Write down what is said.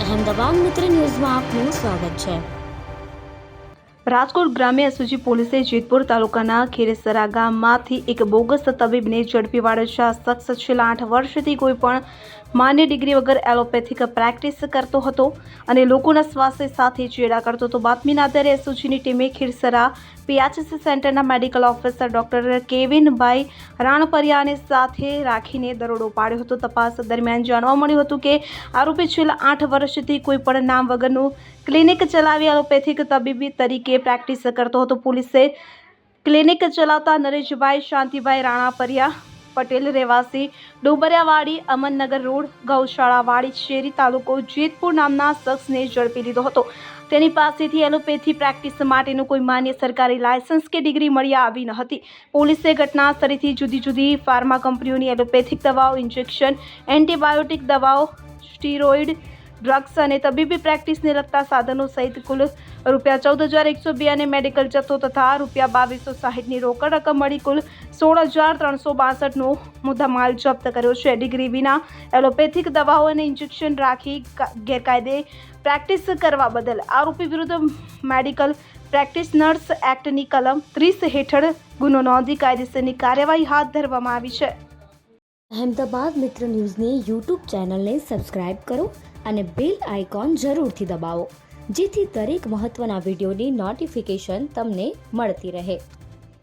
અહેમદાબાદ મિત્ર ન્યૂઝમાં આપનું સ્વાગત છે। રાજકોટ ગ્રામ્ય એસઓજી પોલીસે જેતપુર તાલુકાના ખેરેસરા ગામમાંથી એક બોગસ તબીબને ઝડપી પાડ્યો છે। આ શખ્સ છેલ્લા 8 વર્ષથી કોઈ પણ માન્ય ડિગ્રી વગર એલોપેથિક પ્રેક્ટિસ કરતો હતો અને લોકોના સ્વાસ્થ્ય સાથે ચેડા કરતો હતો। બાતમીના આધારે એસઓજીની ટીમે ખેરસરા પીએચસી સેન્ટરના મેડિકલ ઓફિસર ડોક્ટર કેવિનભાઈ રાણપરિયાને સાથે રાખીને દરોડો પાડ્યો હતો। તપાસ દરમિયાન જાણવા મળ્યું હતું કે આરોપી છેલ્લા 8 વર્ષથી કોઈ પણ નામ વગરનું ક્લિનિક ચલાવી એલોપેથિક તબીબી તરીકે પ્રેક્ટિસ કરતો હતો। પોલીસે ક્લિનિક ચલાવતા નરેશભાઈ શાંતિભાઈ રાણાપરિયા પટેલ રહેવાસી ડુબરિયાવાડી અમનનગર રોડ ગૌશાળાવાડી શેરી તાલુકો જેતપુર નામના શખ્સને ઝડપી લીધો હતો। તેની પાસેથી એલોપેથી પ્રેક્ટિસ માટેનું કોઈ માન્ય સરકારી લાયસન્સ કે ડિગ્રી મળી આવી ન હતી। પોલીસે ઘટના સ્થળેથી જુદી જુદી ફાર્મા કંપનીઓની એલોપેથિક દવાઓ, ઇન્જેક્શન, એન્ટીબાયોટિક દવાઓ, સ્ટીરોઇડ ડ્રગ્સ અને તબીબી પ્રેક્ટિસને લગતા સાધનો સહિત કુલ ₹14,102 અને મેડિકલ જથ્થો તથા ₹2260ની રોકડ રકમ મળી કુલ 16,362નો મુદ્દામાલ જપ્ત કર્યો છે। ડિગ્રી વિના એલોપેથિક દવાઓ અને ઇન્જેક્શન રાખી ગેરકાયદે પ્રેક્ટિસ કરવા બદલ આરોપી વિરુદ્ધ મેડિકલ પ્રેક્ટિશનર્સ એક્ટની કલમ 30 હેઠળ ગુનો નોંધી કાયદેસરની કાર્યવાહી હાથ ધરવામાં આવી છે। અહેમદાબાદ મિત્ર ન્યૂઝની યુટ્યુબ ચેનલને સબસ્ક્રાઇબ કરો અને બેલ આઇકોન જરૂરથી દબાવો, જેથી દરેક મહત્ત્વના વિડીયોની નોટિફિકેશન તમને મળતી રહે।